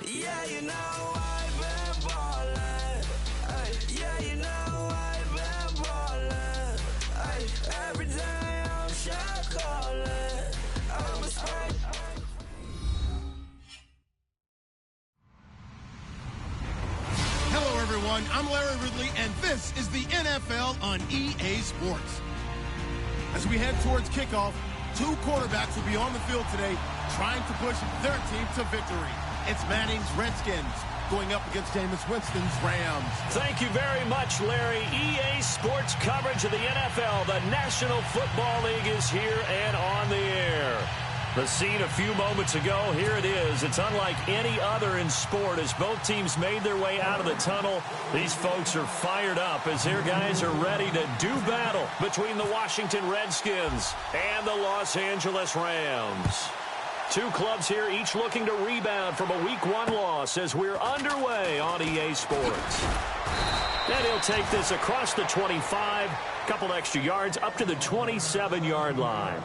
Yeah, you know I've been ballin'. Ay, yeah, you know I've been ballin'. Ay, every day I'm shot callin'. I'm a spring. Hello, everyone. I'm Larry Ridley, and this is the NFL on EA Sports. As we head towards kickoff, two quarterbacks will be on the field today trying to push their team to victory. It's Manning's Redskins going up against Jameis Winston's Rams. Thank you very much, Larry. EA Sports coverage of the NFL. The National Football League is here and on the air. The scene a few moments ago, here it is. It's unlike any other in sport as both teams made their way out of the tunnel. These folks are fired up as their guys are ready to do battle between the Washington Redskins and the Los Angeles Rams. Two clubs here, each looking to rebound from a Week 1 loss as we're underway on EA Sports. And he'll take this across the 25, couple extra yards up to the 27-yard line.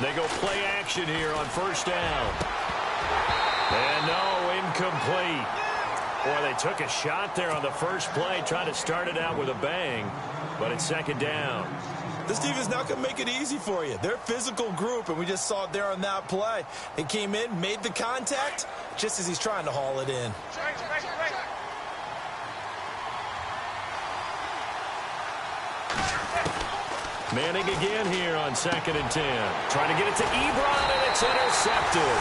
They go play action here on first down. And no, incomplete. Boy, they took a shot there on the first play, trying to start it out with a bang, but it's second down. This defense not going to make it easy for you. They're a physical group, and we just saw it there on that play. They came in, made the contact, just as he's trying to haul it in. Manning again here on 2nd and 10. Trying to get it to Ebron, and it's intercepted.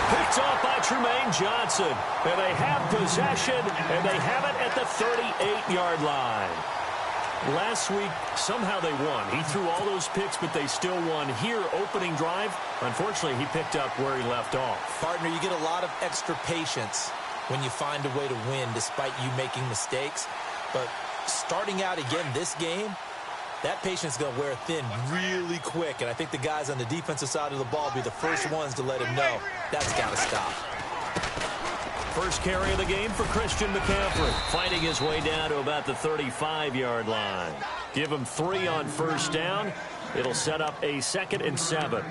Picked off by Trumaine Johnson. And they have possession, and they have it at the 38-yard line. Last week, somehow they won. He threw all those picks, but they still won. Here, opening drive, unfortunately, he picked up where he left off. Partner, you get a lot of extra patience when you find a way to win despite you making mistakes. But starting out again this game, that patience is going to wear thin really quick, and I think the guys on the defensive side of the ball will be the first ones to let him know that's got to stop. First carry of the game for Christian McCaffrey, fighting his way down to about the 35-yard line. Give him 3 on first down. It'll set up a 2nd and 7.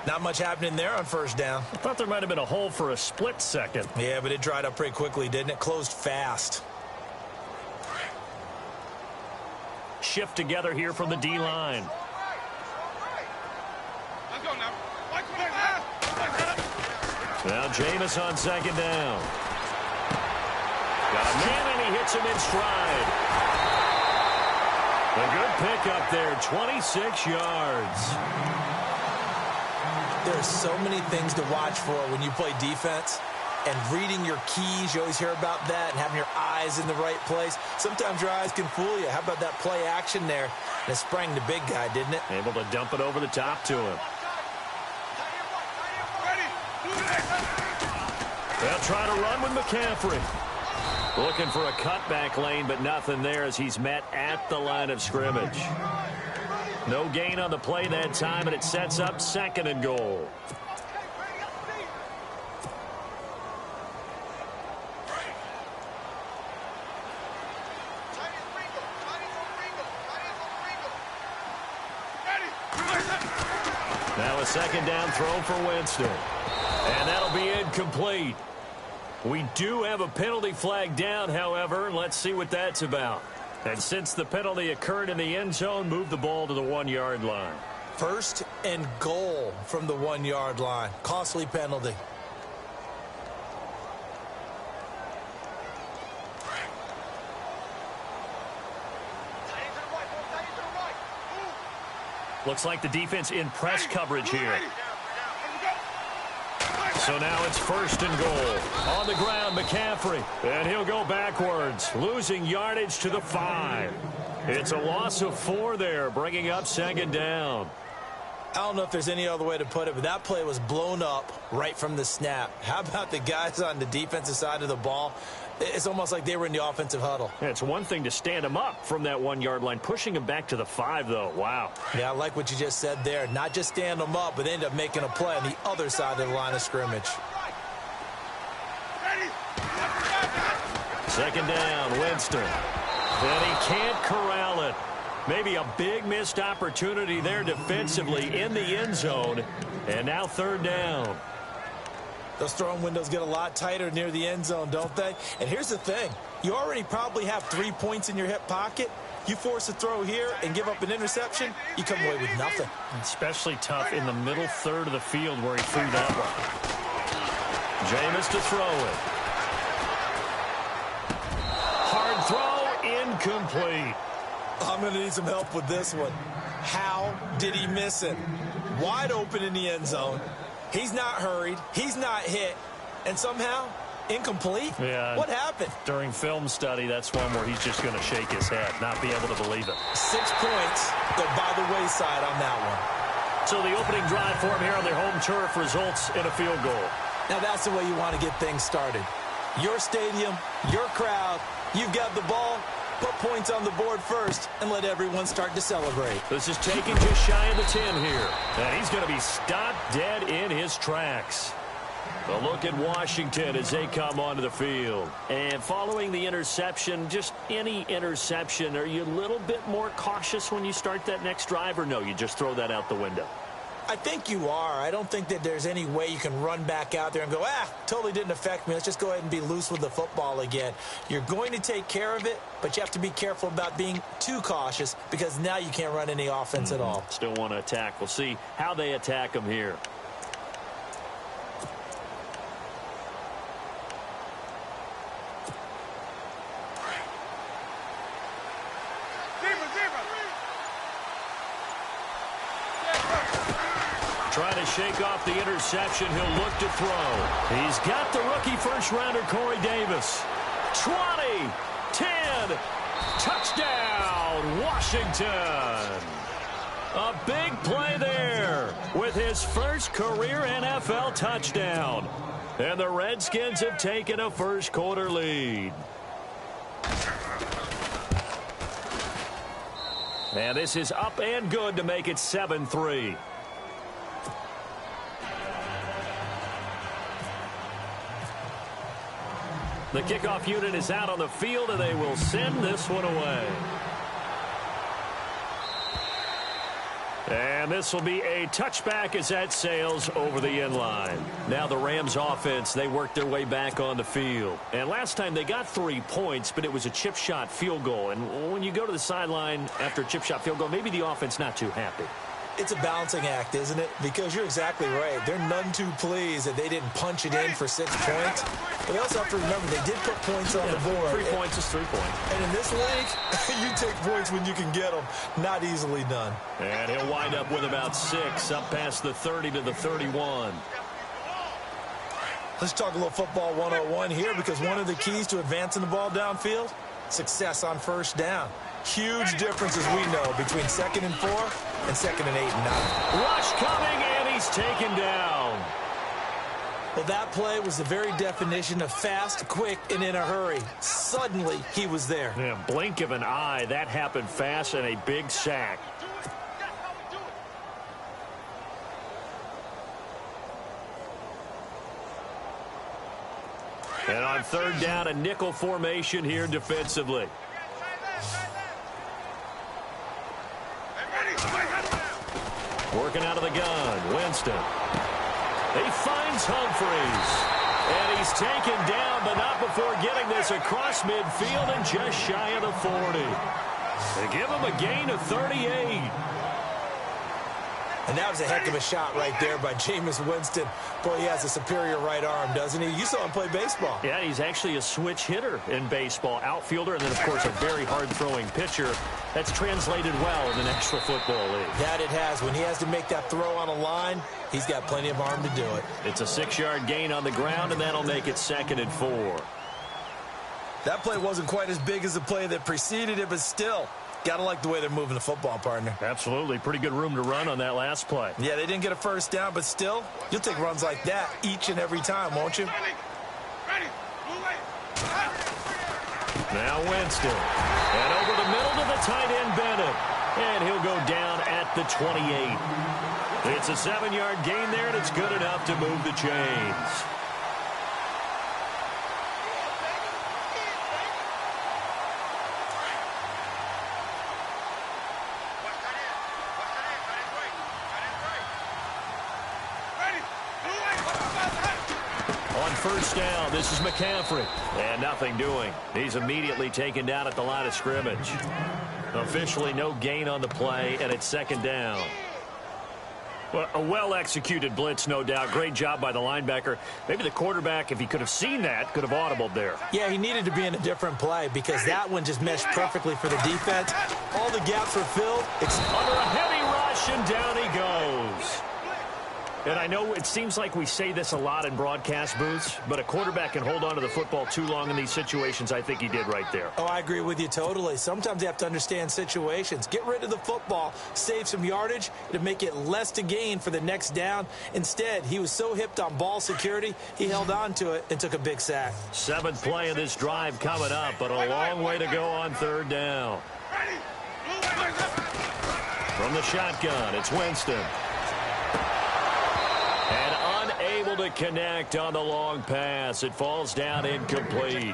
Not much happening there on first down. I thought there might have been a hole for a split second. Yeah, but it dried up pretty quickly, didn't it? Closed fast. Shift together here from the D-line. Now Jameis on 2nd down. Got a man, and he hits him in stride. A good pickup there, 26 yards. There are so many things to watch for when you play defense. And reading your keys, you always hear about that, and having your eyes in the right place. Sometimes your eyes can fool you. How about that play action there? And it sprang the big guy, didn't it? Able to dump it over the top to him. They'll try to run with McCaffrey. Looking for a cutback lane, but nothing there as he's met at the line of scrimmage. No gain on the play that time, and it sets up 2nd and goal. Now a 2nd down throw for Winston. And that'll be incomplete. We do have a penalty flag down, however. Let's see what that's about. And since the penalty occurred in the end zone, move the ball to the 1-yard line. 1st and goal from the 1-yard line. Costly penalty. Looks like the defense in press coverage here. So now it's 1st and goal. On the ground, McCaffrey. And he'll go backwards, losing yardage to the 5. It's a loss of 4 there, bringing up 2nd down. I don't know if there's any other way to put it, but that play was blown up right from the snap. How about the guys on the defensive side of the ball? It's almost like they were in the offensive huddle. It's one thing to stand him up from that 1-yard line. Pushing him back to the 5, though. Wow. Yeah, I like what you just said there. Not just stand them up, but end up making a play on the other side of the line of scrimmage. 2nd down, Winston. And he can't corral it. Maybe a big missed opportunity there defensively in the end zone. And now 3rd down. Those throwing windows get a lot tighter near the end zone, don't they? And here's the thing. You already probably have 3 points in your hip pocket. You force a throw here and give up an interception, you come away with nothing. Especially tough in the middle third of the field where he threw that one. Jameis to throw it. Hard throw, incomplete. I'm going to need some help with this one. How did he miss it? Wide open in the end zone. He's not hurried. He's not hit. And somehow, incomplete? Yeah. What happened? During film study, that's one where he's just going to shake his head, not be able to believe it. 6 points go by the wayside on that one. So the opening drive for him here on their home turf results in a field goal. Now that's the way you want to get things started. Your stadium, your crowd, you've got the ball. Put points on the board first and let everyone start to celebrate. This is taking just shy of the 10 here. And he's going to be stopped dead in his tracks. A look at Washington as they come onto the field. And following the interception, just any interception, are you a little bit more cautious when you start that next drive, or no, you just throw that out the window? I think you are. I don't think that there's any way you can run back out there and go, totally didn't affect me. Let's just go ahead and be loose with the football again. You're going to take care of it, but you have to be careful about being too cautious because now you can't run any offense at all. Still want to attack. We'll see how they attack him here. Trying to shake off the interception. He'll look to throw. He's got the rookie first-rounder, Corey Davis. 20, 10, touchdown, Washington. A big play there with his first career NFL touchdown. And the Redskins have taken a first-quarter lead. And this is up and good to make it 7-3. The kickoff unit is out on the field, and they will send this one away. And this will be a touchback as that sails over the end line. Now the Rams offense, they worked their way back on the field. And last time they got 3 points, but it was a chip shot field goal. And when you go to the sideline after a chip shot field goal, maybe the offense not too happy. It's a balancing act, isn't it? Because you're exactly right. They're none too pleased that they didn't punch it in for 6 points. But they also have to remember they did put points on the board. 3 points is 3 points. And in this league, you take points when you can get them. Not easily done. And he'll wind up with about 6, up past the 30 to the 31. Let's talk a little football 101 here, because one of the keys to advancing the ball downfield, success on first down. Huge difference, as we know, between 2nd and 4 and 2nd and 8 and 9. Rush coming, and he's taken down. Well, that play was the very definition of fast, quick, and in a hurry. Suddenly, he was there. Yeah, blink of an eye. That happened fast, and a big sack. And on 3rd down, a nickel formation here defensively. Working out of the gun, Winston. He finds Humphreys. And he's taken down, but not before getting this across midfield and just shy of the 40. They give him a gain of 38. And that was a heck of a shot right there by Jameis Winston. Boy, he has a superior right arm, doesn't he? You saw him play baseball. Yeah, he's actually a switch hitter in baseball. Outfielder, and then, of course, a very hard-throwing pitcher. That's translated well in the National Football League. That it has. When he has to make that throw on a line, he's got plenty of arm to do it. It's a 6-yard gain on the ground, and that'll make it 2nd and 4. That play wasn't quite as big as the play that preceded it, but still, got to like the way they're moving the football, partner. Absolutely. Pretty good room to run on that last play. Yeah, they didn't get a first down, but still, you'll take runs like that each and every time, won't you? Now Winston. And over the middle to the tight end, Bennett. And he'll go down at the 28. It's a 7-yard gain there, and it's good enough to move the chains. First down, this is McCaffrey. And nothing doing. He's immediately taken down at the line of scrimmage. Officially no gain on the play, and it's 2nd down. Well, a well-executed blitz, no doubt. Great job by the linebacker. Maybe the quarterback, if he could have seen that, could have audibled there. Yeah, he needed to be in a different play because that one just meshed perfectly for the defense. All the gaps were filled. Under a heavy rush, and down he goes. And I know it seems like we say this a lot in broadcast booths, but a quarterback can hold on to the football too long in these situations. I think he did right there. Oh, I agree with you totally. Sometimes you have to understand situations. Get rid of the football, save some yardage to make it less to gain for the next down. Instead, he was so hipped on ball security, he held on to it and took a big sack. 7th play of this drive coming up, but a long way to go on 3rd down. From the shotgun, it's Winston. And unable to connect on the long pass. It falls down incomplete.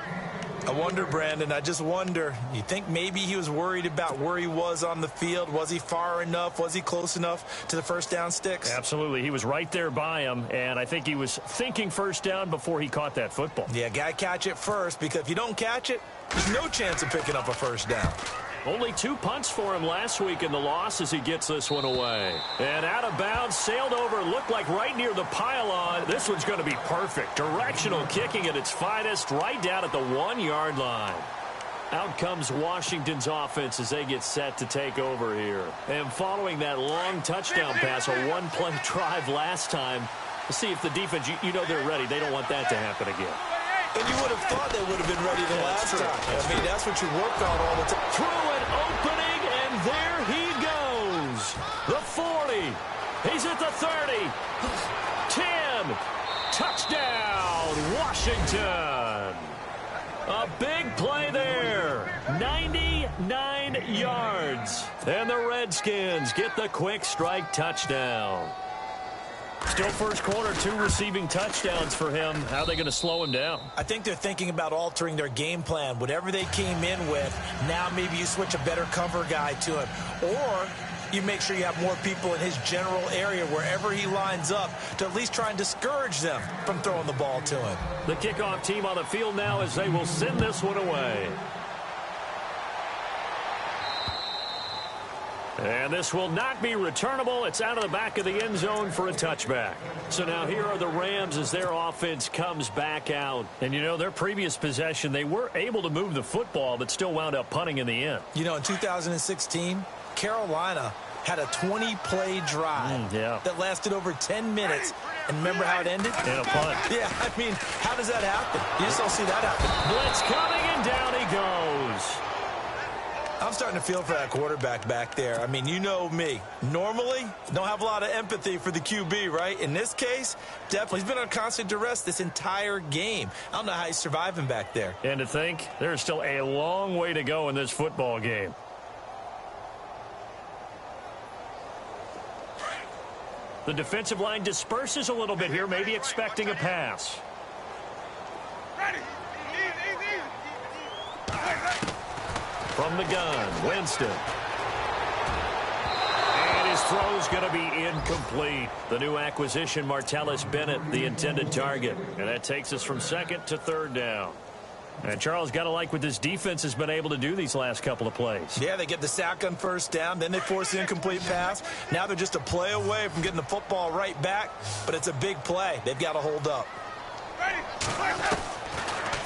I wonder, Brandon, I just wonder, you think maybe he was worried about where he was on the field? Was he far enough? Was he close enough to the first down sticks? Absolutely. He was right there by him, and I think he was thinking first down before he caught that football. Yeah, got to catch it first, because if you don't catch it, there's no chance of picking up a first down. Only 2 punts for him last week in the loss as he gets this one away. And out of bounds, sailed over, looked like right near the pylon. This one's going to be perfect. Directional kicking at its finest, right down at the 1-yard line. Out comes Washington's offense as they get set to take over here. And following that long touchdown pass, a one-play drive last time, to see if the defense, you know they're ready. They don't want that to happen again. And you would have thought they would have been ready the last time. I mean, that's what you work on all the time. Through an opening, and there he goes. The 40. He's at the 30. 10. Touchdown, Washington. A big play there. 99 yards. And the Redskins get the quick strike touchdown. Still first quarter, 2 receiving touchdowns for him. How are they going to slow him down? I think they're thinking about altering their game plan. Whatever they came in with, now maybe you switch a better cover guy to him. Or you make sure you have more people in his general area wherever he lines up to at least try and discourage them from throwing the ball to him. The kickoff team on the field now as they will send this one away. And this will not be returnable. It's out of the back of the end zone for a touchback. So now here are the Rams as their offense comes back out. And, you know, their previous possession, they were able to move the football, but still wound up punting in the end. You know, in 2016, Carolina had a 20-play drive that lasted over 10 minutes. And remember how it ended? In a punt. Yeah, I mean, how does that happen? You just don't see that happen. Blitz coming, and down he goes. I'm starting to feel for that quarterback back there. I mean, you know me. Normally, don't have a lot of empathy for the QB, right? In this case, definitely. He's been on constant duress this entire game. I don't know how he's surviving back there. And to think, there's still a long way to go in this football game. The defensive line disperses a little bit here, maybe expecting a pass. From the gun, Winston. And his throw's going to be incomplete. The new acquisition, Martellus Bennett, the intended target. And that takes us from 2nd to 3rd down. And Charles, got to like what this defense has been able to do these last couple of plays. Yeah, they get the sack on first down, then they force the incomplete pass. Now they're just a play away from getting the football right back, but it's a big play. They've got to hold up.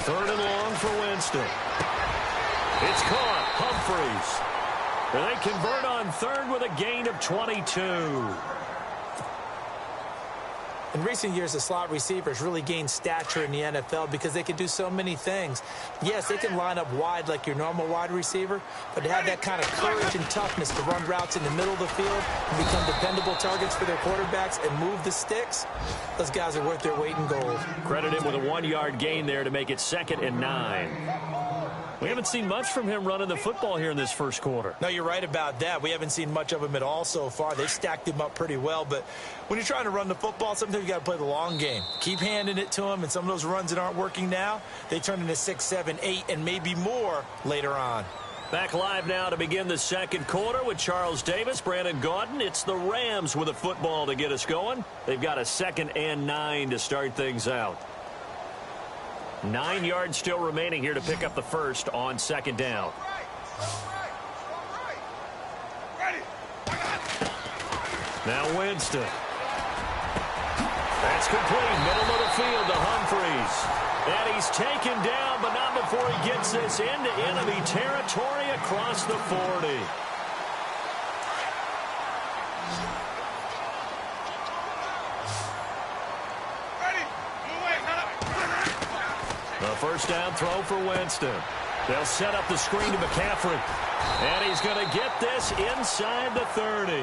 Third and long for Winston. It's caught. Humphreys. And they convert on third with a gain of 22. In recent years, the slot receivers really gained stature in the NFL because they can do so many things. Yes, they can line up wide like your normal wide receiver, but to have that kind of courage and toughness to run routes in the middle of the field and become dependable targets for their quarterbacks and move the sticks, those guys are worth their weight in gold. Credit him with a 1-yard gain there to make it 2nd and 9. We haven't seen much from him running the football here in this first quarter. No, you're right about that. We haven't seen much of him at all so far. They've stacked him up pretty well, but when you're trying to run the football, sometimes you got to play the long game. Keep handing it to him, and some of those runs that aren't working now, they turn into 6, 7, 8, and maybe more later on. Back live now to begin the second quarter with Charles Davis, Brandon Gaudin. It's the Rams with a football to get us going. They've got a 2nd and 9 to start things out. 9 yards still remaining here to pick up the first on 2nd down. Now Winston. That's complete. Middle of the field to Humphreys. And he's taken down, but not before he gets this into enemy territory across the 40. A first down throw for Winston. They'll set up the screen to McCaffrey. And he's going to get this inside the 30.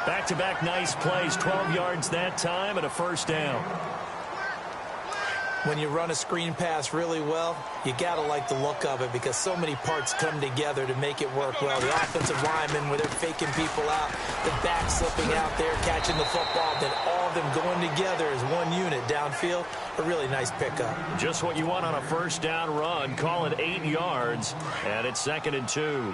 Back-to-back nice plays, 12 yards that time and a first down. When you run a screen pass really well, you got to like the look of it because so many parts come together to make it work well. The offensive linemen, where they're faking people out, the back slipping out there, catching the football, then all of them going together as one unit downfield. A really nice pickup. Just what you want on a first down run. Call it 8 yards, and it's 2nd and 2.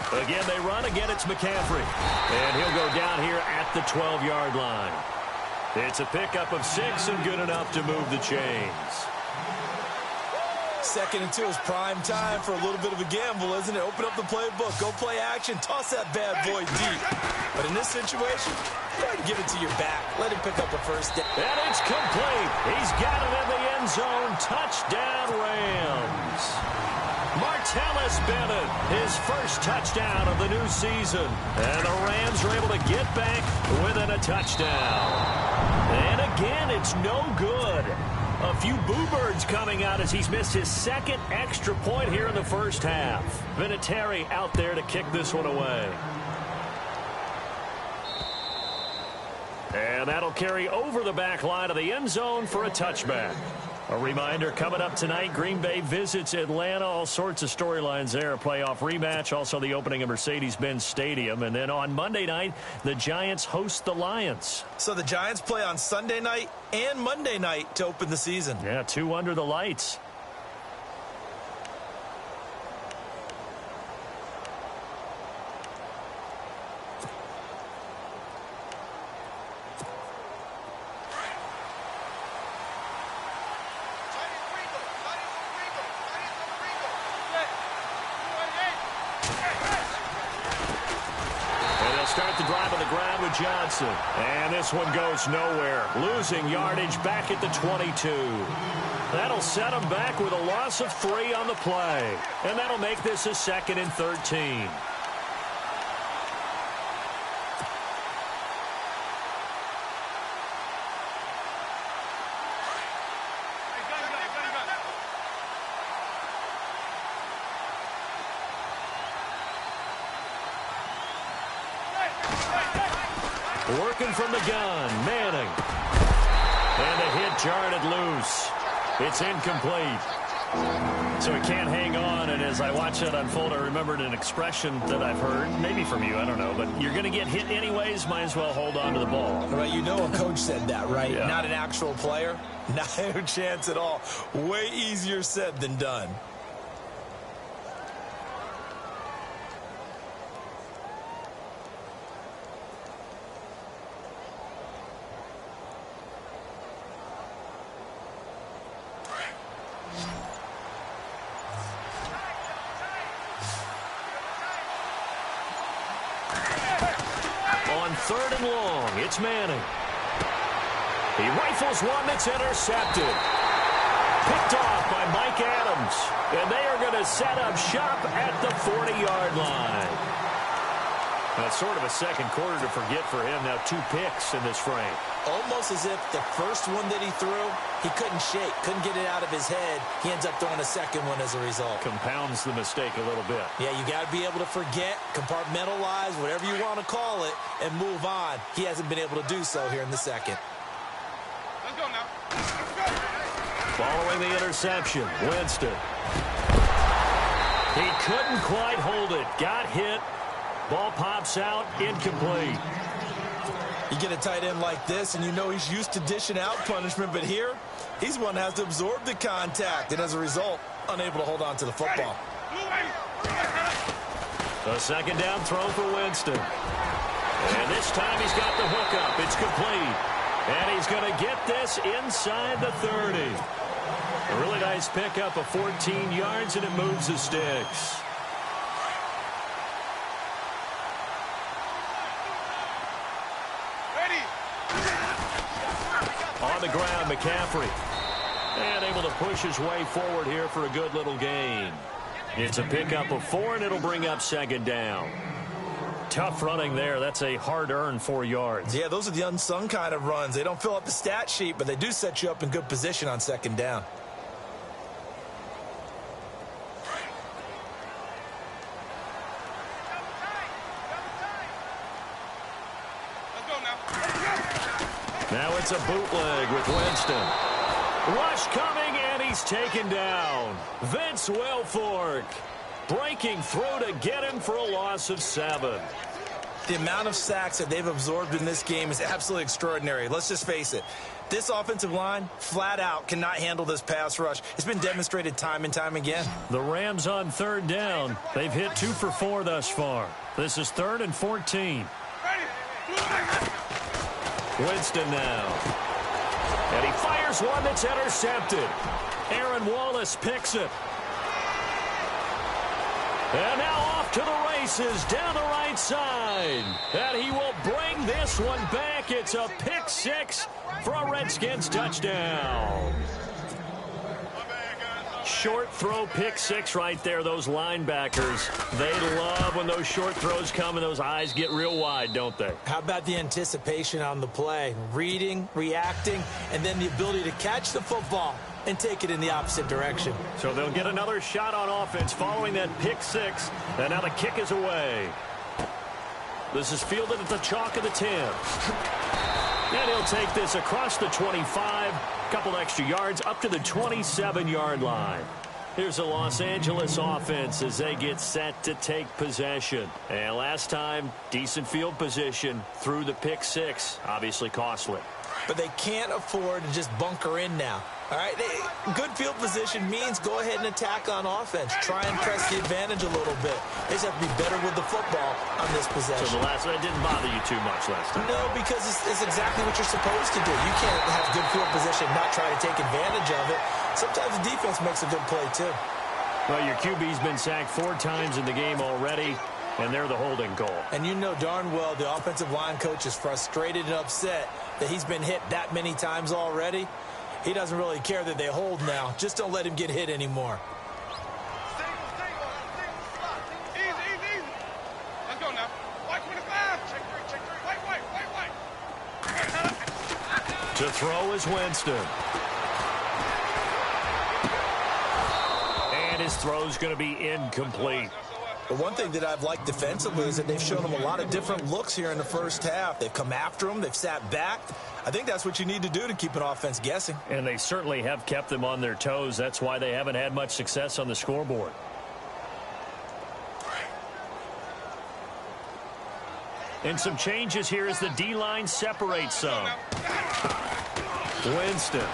Again, they run. Again, it's McCaffrey. And he'll go down here at the 12-yard line. It's a pickup of 6 and good enough to move the chains. 2nd and 2 is prime time for a little bit of a gamble, isn't it? Open up the playbook. Go play action. Toss that bad boy deep. But in this situation, go ahead and give it to your back. Let him pick up a first down. And it's complete. He's got it in the end zone. Touchdown, Rams. Martellus Bennett, his first touchdown of the new season. And the Rams are able to get back within a touchdown. And again, it's no good. A few boo birds coming out as he's missed his 2nd extra point here in the first half. Vinatieri out there to kick this one away. And that'll carry over the back line of the end zone for a touchback. A reminder, coming up tonight, Green Bay visits Atlanta. All sorts of storylines there. A playoff rematch, also the opening of Mercedes-Benz Stadium. And then on Monday night, the Giants host the Lions. So the Giants play on Sunday night and Monday night to open the season. Yeah, 2 under the lights. Start the drive on the ground with Johnson. And this one goes nowhere. Losing yardage back at the 22. That'll set them back with a loss of 3 on the play. And that'll make this a 2nd and 13. Working from the gun, Manning. And the hit jarred it loose. It's incomplete. So he can't hang on, and as I watch that unfold, I remembered an expression that I've heard, maybe from you, I don't know, but you're going to get hit anyways, might as well hold on to the ball. Right, you know a coach said that, right? Yeah. Not an actual player. Not a chance at all. Way easier said than done. 3rd and long. It's Manning. He rifles one that's intercepted. Picked off by Mike Adams. And they are going to set up shop at the 40-yard line. That's sort of a second quarter to forget for him. Now 2 picks in this frame. Almost as if the first one that he threw, he couldn't shake, couldn't get it out of his head. He ends up throwing a second one as a result. Compounds the mistake a little bit. Yeah, you got to be able to forget, compartmentalize, whatever you want to call it, and move on. He hasn't been able to do so here in the second. Let's go now. Following the interception, Winston. He couldn't quite hold it. Got hit. Ball pops out, incomplete. You get a tight end like this, and you know he's used to dishing out punishment, but here, he's one that has to absorb the contact, and as a result, unable to hold on to the football. A second down throw for Winston. And this time he's got the hook up. It's complete. And he's going to get this inside the 30. A really nice pickup of 14 yards, and it moves the sticks. On the ground, McCaffrey. And able to push his way forward here for a good little gain. It's a pickup of 4, and it'll bring up second down. Tough running there. That's a hard-earned 4 yards. Yeah, those are the unsung kind of runs. They don't fill up the stat sheet, but they do set you up in good position on second down. Now it's a bootleg with Winston. Rush coming, and he's taken down. Vince Wilfork breaking through to get him for a loss of 7. The amount of sacks that they've absorbed in this game is absolutely extraordinary. Let's just face it. This offensive line, flat out, cannot handle this pass rush. It's been demonstrated time and time again. The Rams on 3rd down. They've hit 2 for 4 thus far. This is 3rd and 14. Winston now. And he fires one that's intercepted. Aaron Wallace picks it. And now off to the races down the right side. And he will bring this one back. It's a pick 6 for a Redskins touchdown. Short throw, pick 6 right there. Those linebackers, they love when those short throws come and those eyes get real wide, don't they? How about the anticipation on the play? Reading, reacting, and then the ability to catch the football and take it in the opposite direction. So they'll get another shot on offense following that pick 6. And now the kick is away. This is fielded at the chalk of the 10. And he'll take this across the 25. Couple extra yards up to the 27-yard line. Here's the Los Angeles offense as they get set to take possession. And last time, decent field position through the pick 6. Obviously costly. But they can't afford to just bunker in now. All right, good field position means go ahead and attack on offense. Try and press the advantage a little bit. They just have to be better with the football on this possession. So the last one didn't bother you too much last time? No, because it's exactly what you're supposed to do. You can't have good field position and not try to take advantage of it. Sometimes the defense makes a good play, too. Well, your QB's been sacked 4 times in the game already, and they're the holding goal. And you know darn well the offensive line coach is frustrated and upset that he's been hit that many times already. He doesn't really care that they hold now. Just don't let him get hit anymore. Easy. Let's go now. White 25. Check three. To throw is Winston. And his throw's going to be incomplete. But one thing that I've liked defensively is that they've shown him a lot of different looks here in the first half. They've come after him. They've sat back. I think that's what you need to do to keep an offense guessing. And they certainly have kept them on their toes. That's why they haven't had much success on the scoreboard. And some changes here as the D-line separates some. Winston.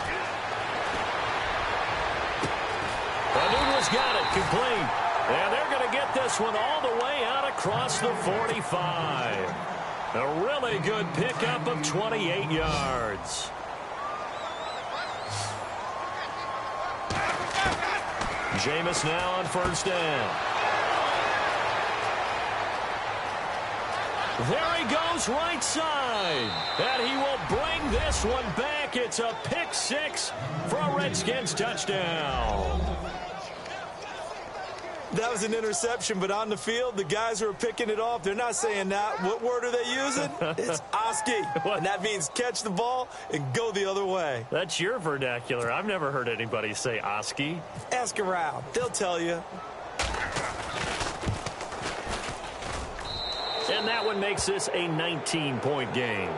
Anunu's got it, complete. And they're going to get this one all the way out across the 45. A really good pickup of 28 yards. Jameis now on first down. There he goes right side. And he will bring this one back. It's a pick six for a Redskins touchdown. That was an interception, but on the field, the guys who are picking it off, they're not saying that. What word are they using? It's Oski, and that means catch the ball and go the other way. That's your vernacular. I've never heard anybody say Oski. Ask around. They'll tell you. And that one makes this a 19-point game.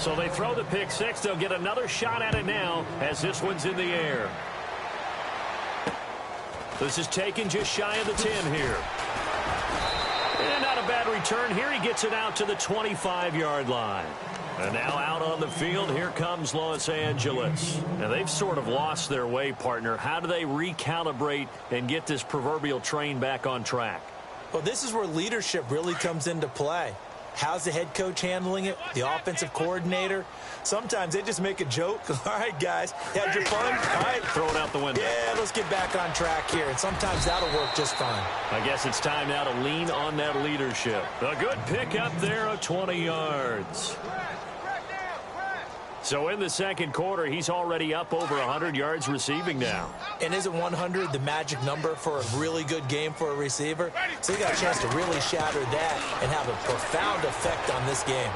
So they throw the pick six. They'll get another shot at it now as this one's in the air. This is taken just shy of the 10 here. And not a bad return here. He gets it out to the 25-yard line. And now out on the field, here comes Los Angeles. And they've sort of lost their way, partner. How do they recalibrate and get this proverbial train back on track? Well, this is where leadership really comes into play. How's the head coach handling it? The offensive coordinator? Sometimes they just make a joke. All right, guys, had your fun? All right. Throw it out the window. Yeah, let's get back on track here. And sometimes that'll work just fine. I guess it's time now to lean on that leadership. A good pick up there of 20 yards. So in the second quarter, he's already up over 100 yards receiving now. And isn't 100 the magic number for a really good game for a receiver? So he got a chance to really shatter that and have a profound effect on this game.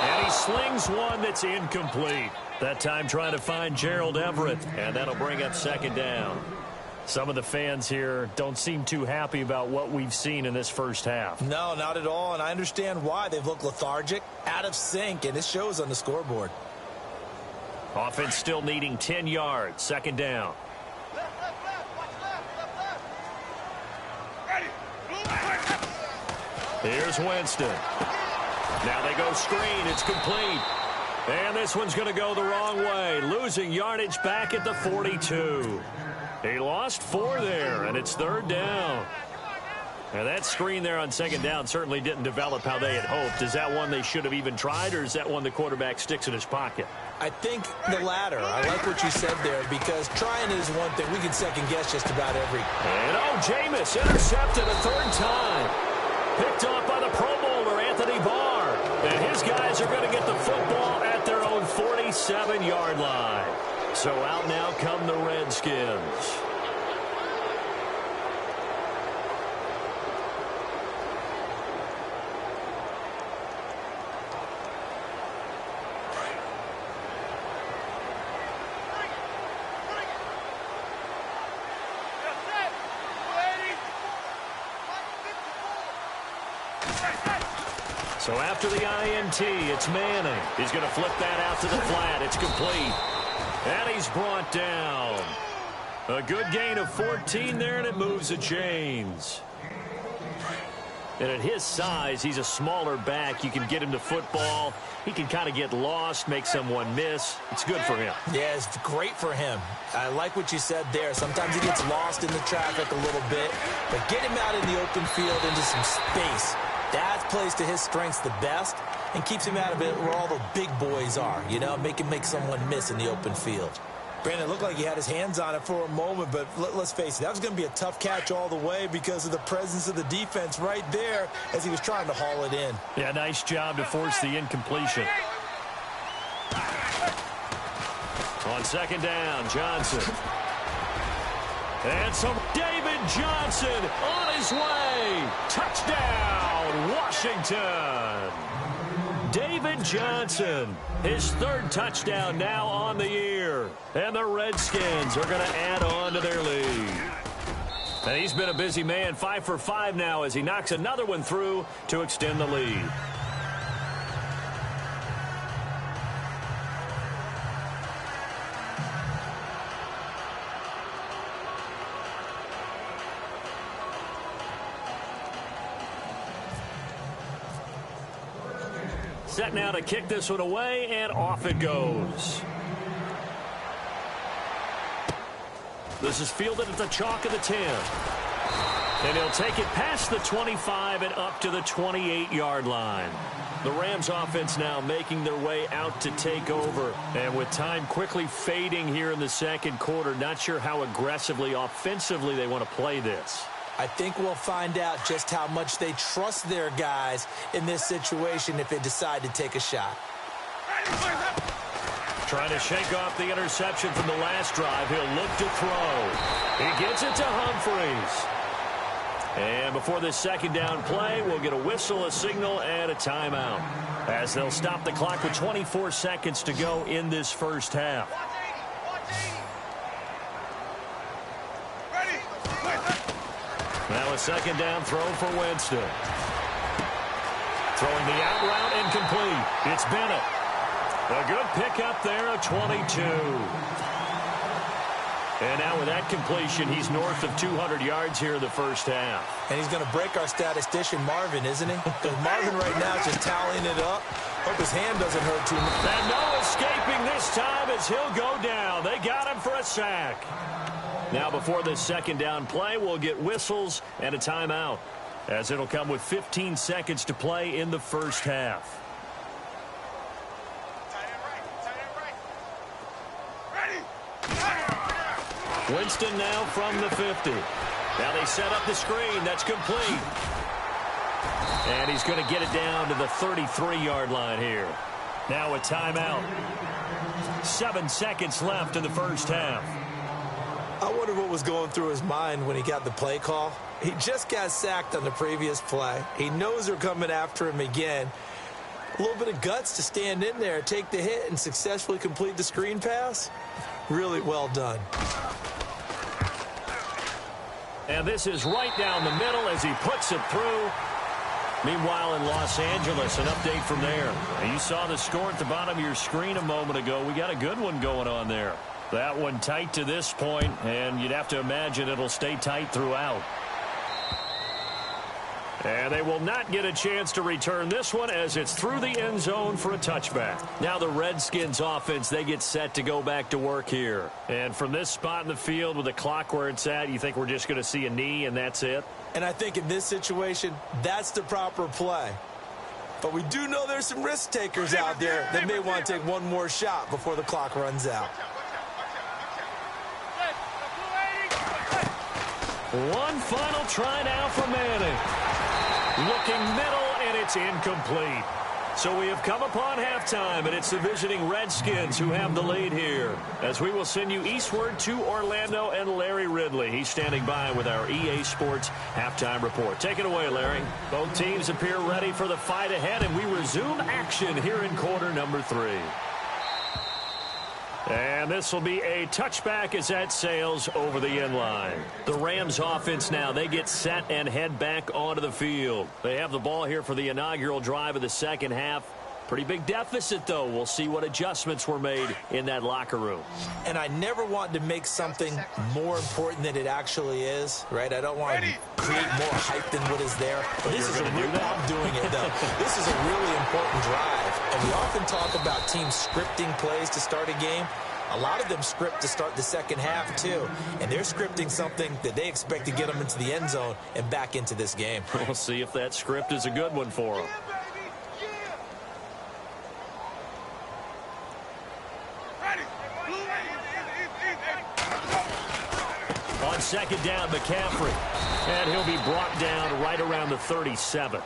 And he slings one that's incomplete. That time trying to find Gerald Everett, and that'll bring up second down. Some of the fans here don't seem too happy about what we've seen in this first half. No, not at all, and I understand why. They've looked lethargic, out of sync, and it shows on the scoreboard. Offense still needing 10 yards. Second down. Here's Winston. Now they go screen. It's complete. And this one's going to go the wrong way. Losing yardage back at the 42. He lost 4 there, and it's third down. And that screen there on second down certainly didn't develop how they had hoped. Is that one they should have even tried, or is that one the quarterback sticks in his pocket? I think the latter. I like what you said there, because trying is one thing. We can second-guess just about every. And Jameis intercepted a third time. Picked off by the Pro Bowler, Anthony Barr. And his guys are going to get the football at their own 47-yard line. So out now come the Redskins. So after the INT, it's Manning. He's going to flip that out to the flat. It's complete. And he's brought down. A good gain of 14 there, and it moves the chains. And at his size, he's a smaller back. You can get him to football. He can kind of get lost, make someone miss. It's good for him. Yeah, it's great for him. I like what you said there. Sometimes he gets lost in the traffic a little bit, but get him out in the open field into some space. That plays to his strengths the best and keeps him out of it where all the big boys are, you know, make someone miss in the open field. Brandon, it looked like he had his hands on it for a moment, but let's face it, that was going to be a tough catch all the way because of the presence of the defense right there as he was trying to haul it in. Yeah, nice job to force the incompletion. On second down, Johnson. And so David Johnson on his way. Touchdown, Washington. David Johnson, his third touchdown now on the year. And the Redskins are going to add on to their lead. And he's been a busy man, 5 for 5 now as he knocks another one through to extend the lead. Set now to kick this one away, and off it goes. This is fielded at the chalk of the 10. And he'll take it past the 25 and up to the 28-yard line. The Rams offense now making their way out to take over. And with time quickly fading here in the second quarter, not sure how aggressively, offensively they want to play this. I think we'll find out just how much they trust their guys in this situation if they decide to take a shot. Trying to shake off the interception from the last drive. He'll look to throw. He gets it to Humphries. And before this second down play, we'll get a whistle, a signal, and a timeout, as they'll stop the clock with 24 seconds to go in this first half. Now a second down throw for Winston. Throwing the out route incomplete. It's Bennett. A good pickup there of 22. And now with that completion, he's north of 200 yards here in the first half. And he's going to break our statistician, Marvin, isn't he? Because Marvin right now is just tallying it up. Hope his hand doesn't hurt too much. And no escaping this time as he'll go down. They got him for a sack. Now before this second down play, we'll get whistles and a timeout, as it'll come with 15 seconds to play in the first half. Winston now from the 50. Now they set up the screen. That's complete. And he's going to get it down to the 33-yard line here. Now a timeout. 7 seconds left in the first half. I wonder what was going through his mind when he got the play call. He just got sacked on the previous play. He knows they're coming after him again. A little bit of guts to stand in there, take the hit, and successfully complete the screen pass. Really well done. And this is right down the middle as he puts it through. Meanwhile, in Los Angeles, an update from there. You saw the score at the bottom of your screen a moment ago. We got a good one going on there. That one tight to this point, and you'd have to imagine it'll stay tight throughout. And they will not get a chance to return this one as it's through the end zone for a touchback. Now the Redskins offense, they get set to go back to work here. And from this spot in the field with the clock where it's at, you think we're just going to see a knee and that's it? And I think in this situation, that's the proper play. But we do know there's some risk takers out there that may want to take one more shot before the clock runs out. One final try now for Manning. Looking middle, and it's incomplete. So we have come upon halftime, and it's the visiting Redskins who have the lead here, as we will send you eastward to Orlando and Larry Ridley. He's standing by with our EA Sports halftime report. Take it away, Larry. Both teams appear ready for the fight ahead, and we resume action here in quarter number 3. And this will be a touchback as that sails over the end line. The Rams offense now, they get set and head back onto the field. They have the ball here for the inaugural drive of the second half. Pretty big deficit, though. We'll see what adjustments were made in that locker room. And I never want to make something more important than it actually is, right? I don't want to create more hype than what is there. But this is a real, I'm doing it, though. This is a really important drive. And we often talk about teams scripting plays to start a game. A lot of them script to start the second half, too. And they're scripting something that they expect to get them into the end zone and back into this game. We'll see if that script is a good one for them. On second down, McCaffrey. And he'll be brought down right around the 37.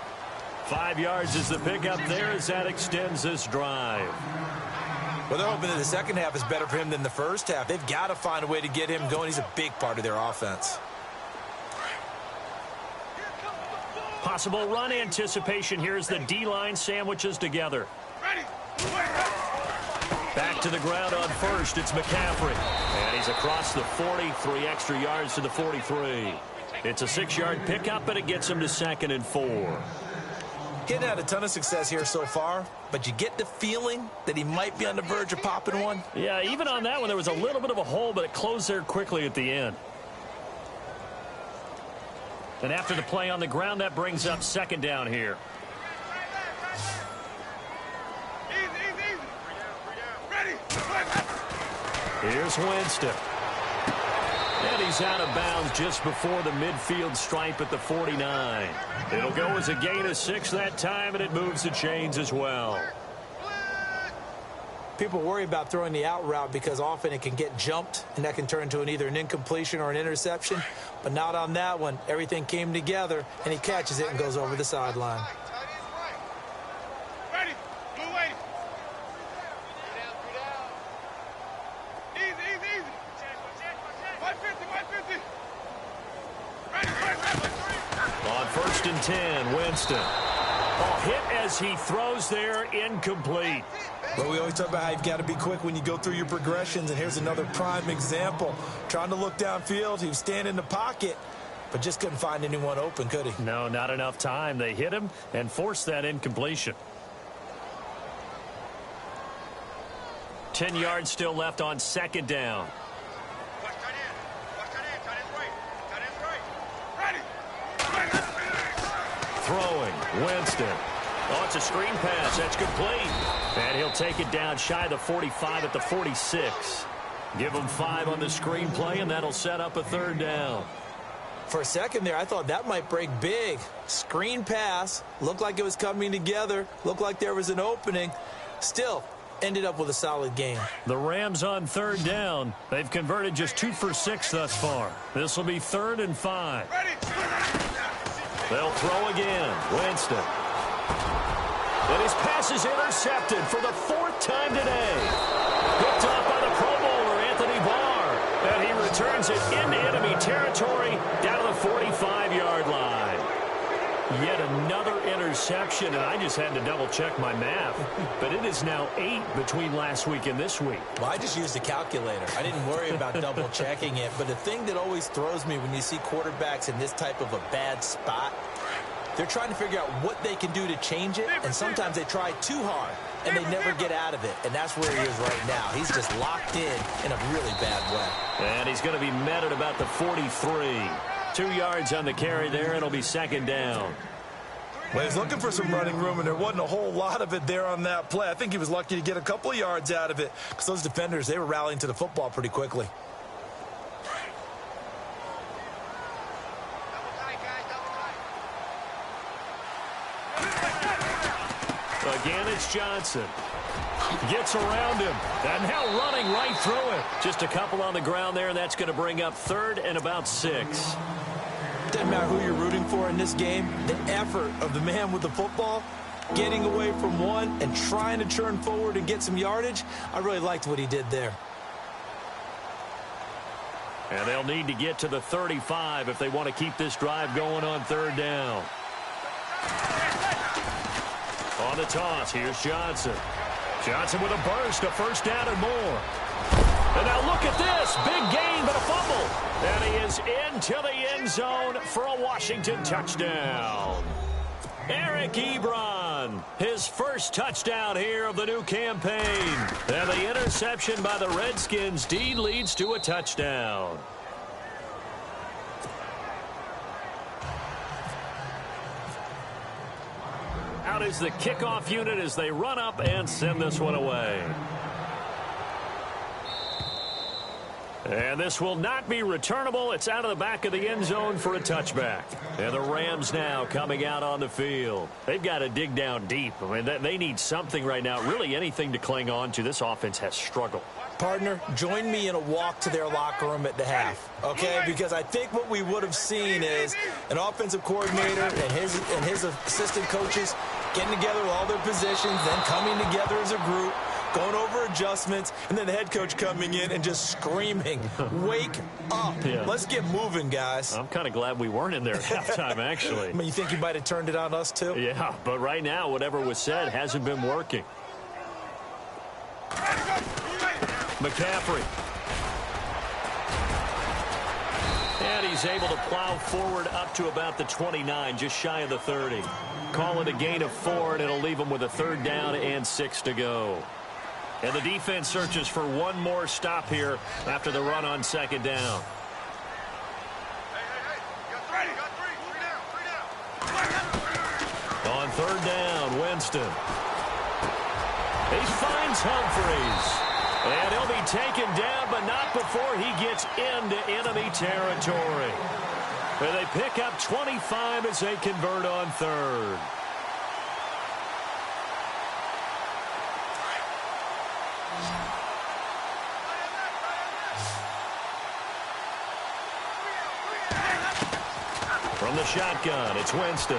5 yards is the pickup there as that extends this drive. Well, they're hoping that the second half is better for him than the first half. They've got to find a way to get him going. He's a big part of their offense. Possible run anticipation here as the D-line sandwiches together. Back to the ground on first. It's McCaffrey. And he's across the 40, 3 extra yards to the 43. It's a 6-yard pickup, and it gets him to 2nd and 4. He's had a ton of success here so far, but you get the feeling that he might be on the verge of popping one. Yeah, even on that one, there was a little bit of a hole, but it closed there quickly at the end. And after the play on the ground, that brings up second down here. Here's Winston. And he's out of bounds just before the midfield stripe at the 49. It'll go as a gain of 6 that time, and it moves the chains as well. People worry about throwing the out route because often it can get jumped, and that can turn into either an incompletion or an interception. But not on that one. Everything came together, and he catches it and goes over the sideline. Ready. Blue lady. Easy, easy, easy. 550. Ready. On 1st and 10, Winston. Oh, hit as he throws there, incomplete. But we always talk about how you've got to be quick when you go through your progressions, and here's another prime example. Trying to look downfield, he was standing in the pocket, but just couldn't find anyone open, could he? No, not enough time. They hit him and forced that incompletion. 10 yards still left on 2nd down. Watch tight end. Watch tight end. Tight end's right. Tight end's right. Ready. Throwing, Winston. Oh, it's a screen pass. That's complete. And he'll take it down shy of the 45 at the 46. Give him 5 on the screen play, and that'll set up a 3rd down. For a second there, I thought that might break big. Screen pass. Looked like it was coming together. Looked like there was an opening. Still, ended up with a solid game. The Rams on 3rd down. They've converted just 2 for 6 thus far. This will be 3rd and 5. Ready. They'll throw again. Winston. And his pass is intercepted for the 4th time today. Picked off by the Pro Bowler, Anthony Barr. And he returns it into enemy territory down to the 45-yard line. Yet another interception, and I just had to double-check my math. But it is now 8 between last week and this week. Well, I just used a calculator. I didn't worry about double-checking it. But the thing that always throws me when you see quarterbacks in this type of a bad spot, they're trying to figure out what they can do to change it, and sometimes they try too hard, and they never get out of it. And that's where he is right now. He's just locked in a really bad way. And he's going to be met at about the 43. 2 yards on the carry there, and it'll be 2nd down. Well, he's looking for some running room, and there wasn't a whole lot of it there on that play. I think he was lucky to get a couple of yards out of it because those defenders, they were rallying to the football pretty quickly. Again, it's Johnson. Gets around him. And now running right through it. Just a couple on the ground there, and that's going to bring up 3rd and about 6. Doesn't matter who you're rooting for in this game. The effort of the man with the football, getting away from one and trying to turn forward and get some yardage, I really liked what he did there. And they'll need to get to the 35 if they want to keep this drive going on 3rd down. On the toss, here's Johnson. Johnson with a burst, a 1st down and more. And now look at this. Big gain, but a fumble. And he is into the end zone for a Washington touchdown. Eric Ebron, his first touchdown here of the new campaign. And the interception by the Redskins D leads to a touchdown. Out is the kickoff unit as they run up and send this one away. And this will not be returnable. It's out of the back of the end zone for a touchback. And the Rams now coming out on the field. They've got to dig down deep. I mean, they need something right now, really anything to cling on to. This offense has struggled. Partner, join me in a walk to their locker room at the half, okay? Because I think what we would have seen is an offensive coordinator and his assistant coaches getting together with all their positions, then coming together as a group, going over adjustments, and then the head coach coming in and just screaming, wake up. Yeah. Let's get moving, guys. I'm kind of glad we weren't in there at halftime, actually. I mean, you think you might have turned it on us, too? Yeah, but right now, whatever was said hasn't been working. McCaffrey. And he's able to plow forward up to about the 29, just shy of the 30. Call it a gain of 4, and it'll leave him with a 3rd down and 6 to go. And the defense searches for one more stop here after the run on 2nd down. On 3rd down, Winston. He finds Humphreys. And he'll be taken down, but not before he gets into enemy territory. And they pick up 25 as they convert on third. From the shotgun, it's Winston.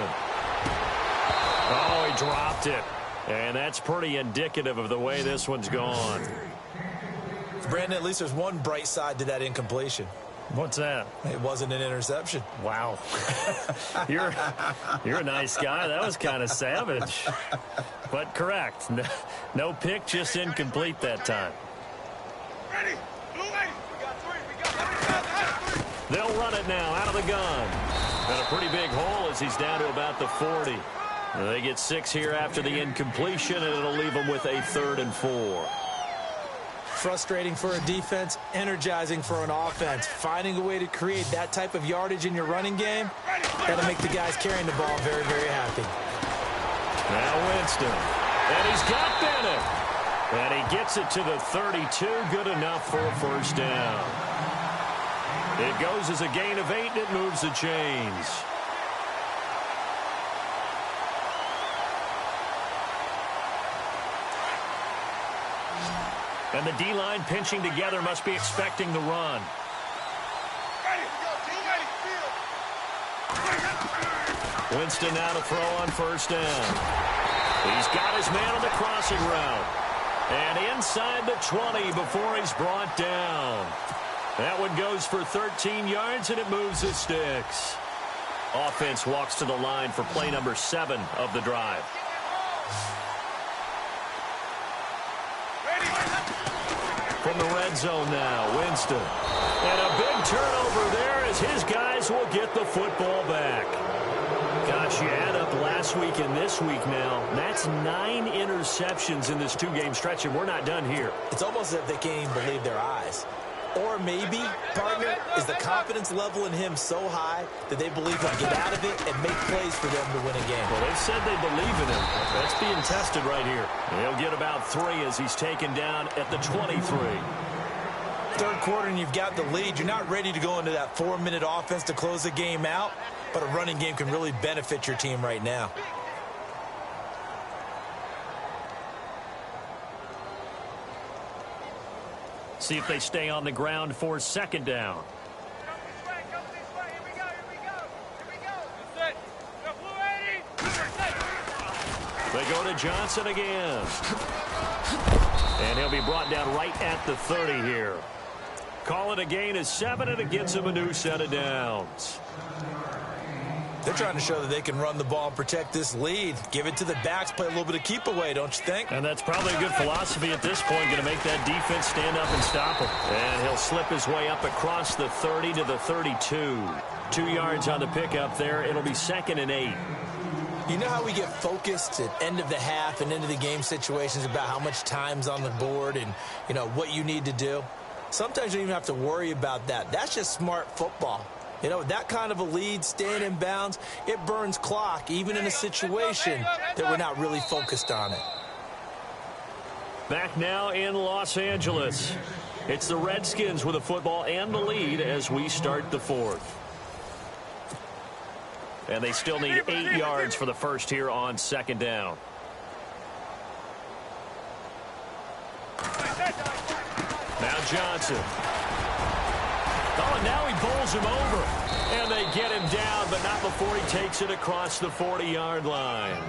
Oh, he dropped it. And that's pretty indicative of the way this one's gone. Brandon, at least there's one bright side to that incompletion. What's that? It wasn't an interception. Wow. You're a nice guy. That was kind of savage. But correct. No pick, just incomplete that time. Ready. Blue 8. We got 3. We got 3. They'll run it now out of the gun. And a pretty big hole as he's down to about the 40. They get 6 here after the incompletion, and it'll leave them with a 3rd and 4. Frustrating for a defense, energizing for an offense. Finding a way to create that type of yardage in your running game, that'll make the guys carrying the ball very, very happy. Now Winston. And he's got Bennett. And he gets it to the 32. Good enough for a first down. It goes as a gain of 8, and it moves the chains. And the D-line pinching together must be expecting the run. Winston now to throw on first down. He's got his man on the crossing route. And inside the 20 before he's brought down. That one goes for 13 yards, and it moves the sticks. Offense walks to the line for play number 7 of the drive. From the red zone now, Winston. And a big turnover there as his guys will get the football back. Gosh, you add up last week and this week now. That's 9 interceptions in this 2-game stretch, and we're not done here. It's almost as if they can't even believe their eyes. Or maybe, partner, is the confidence level in him so high that they believe he'll get out of it and make plays for them to win a game. Well, they've said they believe in him. That's being tested right here. He'll get about 3 as he's taken down at the 23. Third quarter and you've got the lead. You're not ready to go into that 4-minute offense to close the game out, but a running game can really benefit your team right now. See if they stay on the ground for second down. Come this way. Here we go. That's it. Blue 80. They go to Johnson again. And he'll be brought down right at the 30 here. Call it a gain of 7, and it gets him a new set of downs. They're trying to show that they can run the ball and protect this lead. Give it to the backs, play a little bit of keep away, don't you think? And that's probably a good philosophy at this point, going to make that defense stand up and stop him. And he'll slip his way up across the 30 to the 32. 2 yards on the pickup there. It'll be 2nd and 8. You know how we get focused at end of the half and into the game situations about how much time's on the board and, you know, what you need to do? Sometimes you don't even have to worry about that. That's just smart football. You know, that kind of a lead, staying in bounds, it burns clock, even in a situation that we're not really focused on it. Back now in Los Angeles. It's the Redskins with the football and the lead as we start the 4th. And they still need 8 yards for the first here on second down. Now Johnson. Oh, and now he bowls him over. And they get him down, but not before he takes it across the 40-yard line.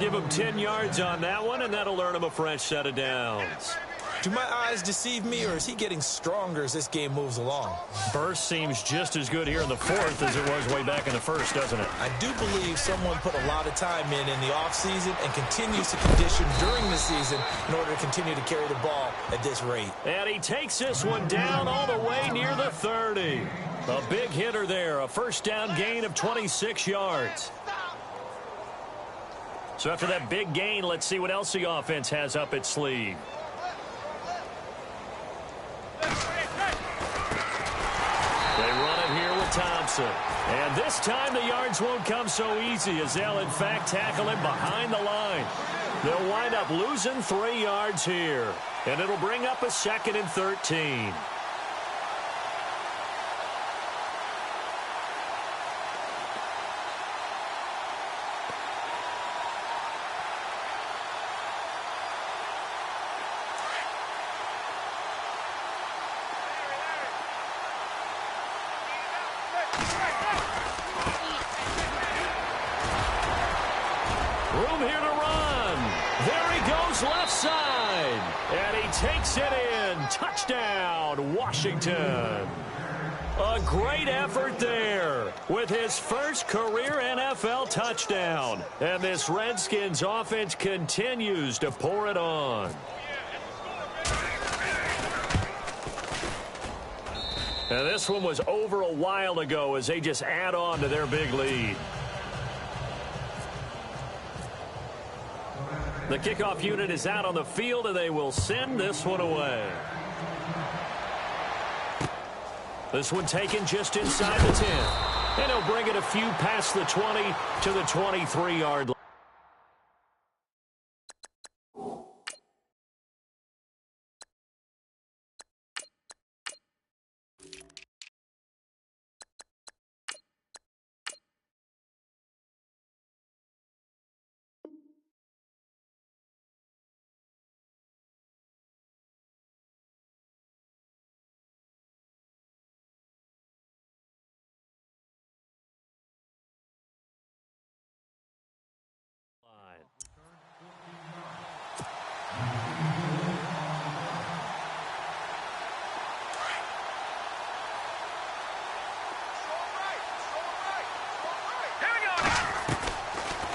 Give him 10 yards on that one, and that'll earn him a fresh set of downs. Do my eyes deceive me, or is he getting stronger as this game moves along? Burst seems just as good here in the 4th as it was way back in the 1st, doesn't it? I do believe someone put a lot of time in the offseason and continues to condition during the season in order to continue to carry the ball at this rate. And he takes this one down all the way near the 30. A big hitter there, a first down gain of 26 yards. So after that big gain, let's see what else the offense has up its sleeve. They run it here with Thompson. And this time the yards won't come so easy as they'll, in fact, tackle him behind the line. They'll wind up losing 3 yards here. And it'll bring up a 2nd and 13. Room here to run. There he goes left side. And he takes it in. Touchdown, Washington. A great effort there with his first career NFL touchdown. And this Redskins offense continues to pour it on. And this one was over a while ago as they just add on to their big lead. The kickoff unit is out on the field, and they will send this one away. This one taken just inside the 10. And he'll bring it a few past the 20 to the 23-yard line.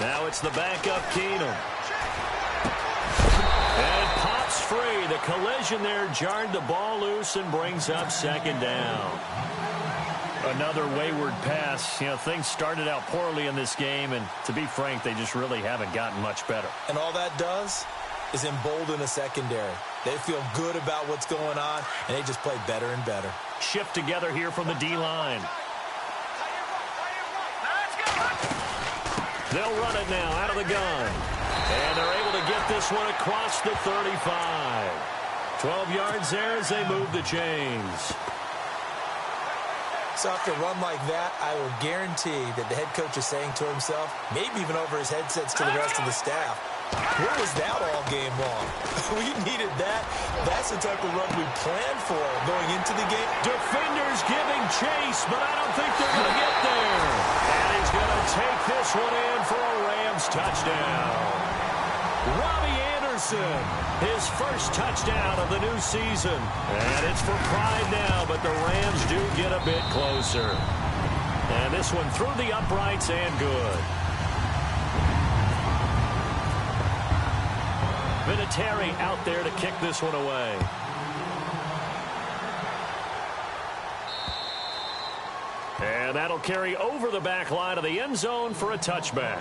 Now it's the backup Keenum. And it pops free. The collision there jarred the ball loose and brings up 2nd down. Another wayward pass. You know, things started out poorly in this game, and to be frank, they just really haven't gotten much better. And all that does is embolden a secondary. They feel good about what's going on, and they just play better and better. Shift together here from the D-line. They'll run it now out of the gun. And they're able to get this one across the 35. 12 yards there as they move the chains. So after a run like that, I will guarantee that the head coach is saying to himself, maybe even over his headsets to the rest of the staff, where was that all game long? We needed that. That's the type of run we planned for going into the game. Defenders giving chase, but I don't think they're going to get there. And he's going to take this one in for a Rams touchdown. Robbie Anderson, his first touchdown of the new season. And it's for pride now, but the Rams do get a bit closer. And this one through the uprights and good. Vinatieri out there to kick this one away. And that'll carry over the back line of the end zone for a touchback.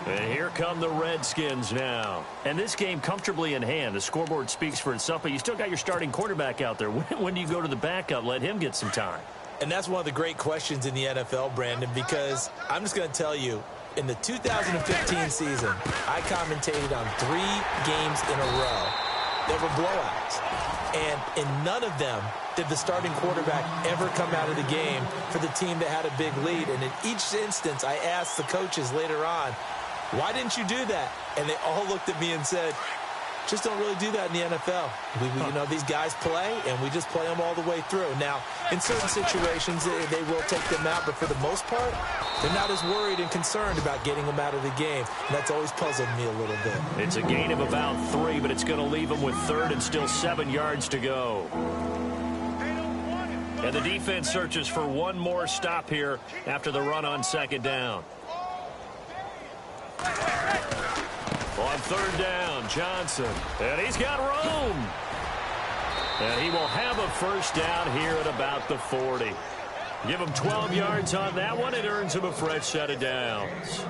And here come the Redskins now. And this game comfortably in hand. The scoreboard speaks for itself, but you still got your starting quarterback out there. When do you go to the backup? Let him get some time. And that's one of the great questions in the NFL, Brandon, because I'm just going to tell you, in the 2015 season, I commentated on 3 games in a row that were blowouts. And in none of them did the starting quarterback ever come out of the game for the team that had a big lead. And in each instance, I asked the coaches later on, why didn't you do that? And they all looked at me and said, just don't really do that in the NFL. You know, these guys play, and we just play them all the way through. Now, in certain situations, they will take them out, but for the most part, they're not as worried and concerned about getting them out of the game. And that's always puzzled me a little bit. It's a gain of about 3, but it's going to leave them with 3rd and still 7 yards to go. And the defense searches for one more stop here after the run on 2nd down. On 3rd down, Johnson. And he's got room. And he will have a first down here at about the 40. Give him 12 yards on that one. It earns him a fresh set of downs.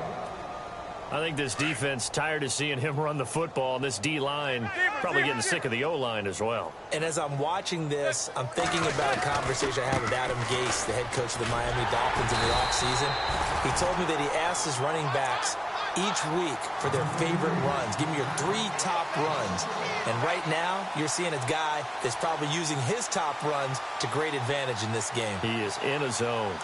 I think this defense tired of seeing him run the football, and this D-line probably getting sick of the O-line as well. And as I'm watching this, I'm thinking about a conversation I had with Adam Gase, the head coach of the Miami Dolphins in the offseason. He told me that he asked his running backs each week for their favorite runs. Give me your 3 top runs. And right now, you're seeing a guy that's probably using his top runs to great advantage in this game. He is in a zone.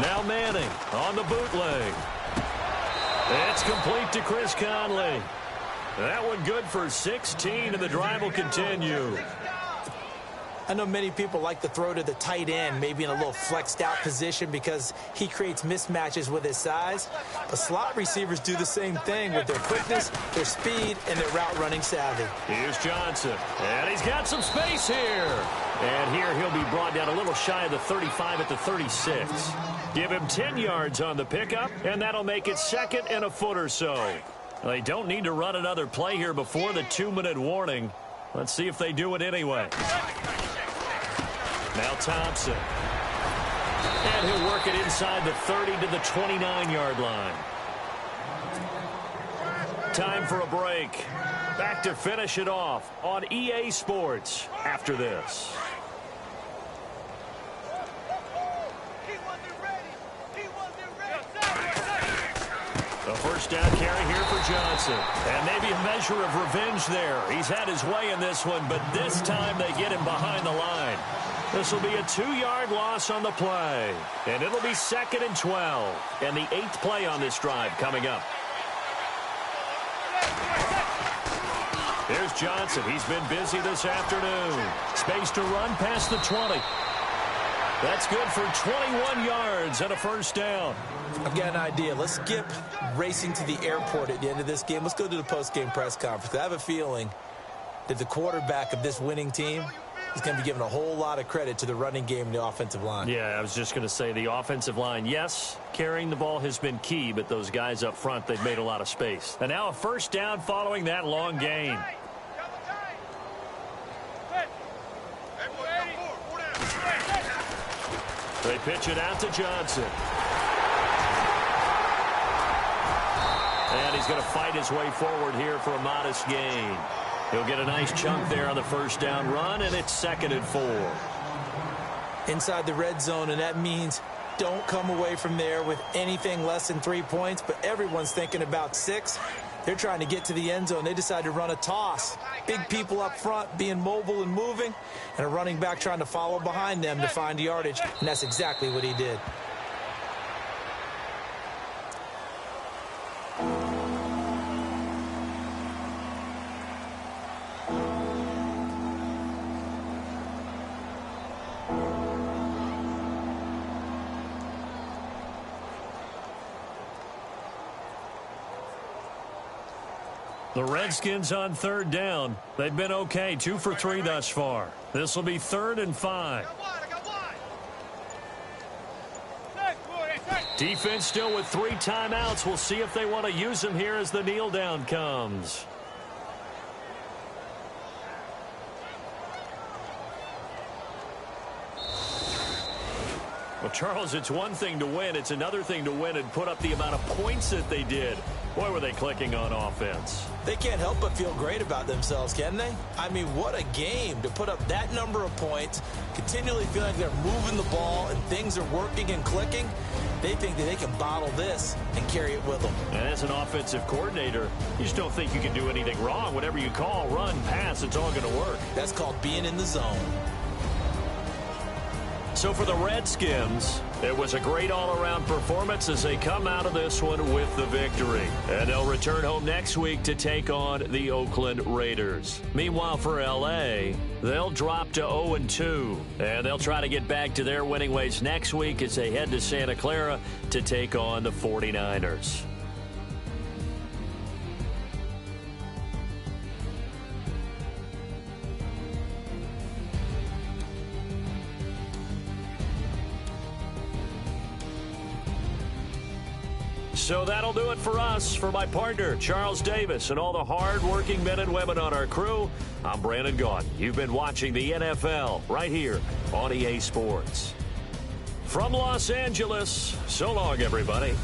Now Manning on the bootleg. It's complete to Chris Conley. That one good for 16, and the drive will continue. I know many people like to throw to the tight end, maybe in a little flexed out position because he creates mismatches with his size. But slot receivers do the same thing with their quickness, their speed, and their route running savvy. Here's Johnson, and he's got some space here. And here he'll be brought down a little shy of the 35 at the 36. Give him 10 yards on the pickup, and that'll make it 2nd and a foot or so. They don't need to run another play here before the 2-minute warning. Let's see if they do it anyway. Now Thompson. And he'll work it inside the 30 to the 29-yard line. Time for a break. Back to finish it off on EA Sports after this. A first down carry here for Johnson. And maybe a measure of revenge there. He's had his way in this one, but this time they get him behind the line. This will be a 2-yard loss on the play. And it'll be 2nd and 12. And the 8th play on this drive coming up. Here's Johnson. He's been busy this afternoon. Space to run past the 20. That's good for 21 yards and a first down. I've got an idea. Let's skip racing to the airport at the end of this game. Let's go to the post-game press conference. I have a feeling that the quarterback of this winning team is going to be given a whole lot of credit to the running game and the offensive line. Yeah, I was just going to say the offensive line, yes, carrying the ball has been key, but those guys up front, they've made a lot of space. And now a first down following that long gain. They pitch it out to Johnson. And he's going to fight his way forward here for a modest gain. He'll get a nice chunk there on the first down run, and it's 2nd and 4. Inside the red zone, and that means don't come away from there with anything less than 3 points, but everyone's thinking about 6. They're trying to get to the end zone. They decide to run a toss. Big people up front being mobile and moving, and a running back trying to follow behind them to find yardage, and that's exactly what he did. The Redskins on 3rd down. They've been okay, 2 for 3 thus far. This will be 3rd and 5. Defense still with 3 timeouts. We'll see if they want to use them here as the kneel down comes. Well, Charles, it's one thing to win. It's another thing to win and put up the amount of points that they did. Boy, were they clicking on offense. They can't help but feel great about themselves, can they? I mean, what a game to put up that number of points, continually feel like they're moving the ball and things are working and clicking. They think that they can bottle this and carry it with them. And as an offensive coordinator, you just don't think you can do anything wrong. Whatever you call, run, pass, it's all going to work. That's called being in the zone. So for the Redskins, it was a great all-around performance as they come out of this one with the victory. And they'll return home next week to take on the Oakland Raiders. Meanwhile, for L.A., they'll drop to 0-2. And they'll try to get back to their winning ways next week as they head to Santa Clara to take on the 49ers. So that'll do it for us. For my partner, Charles Davis, and all the hard-working men and women on our crew, I'm Brandon Gaudin. You've been watching the NFL right here on EA Sports. From Los Angeles, so long, everybody.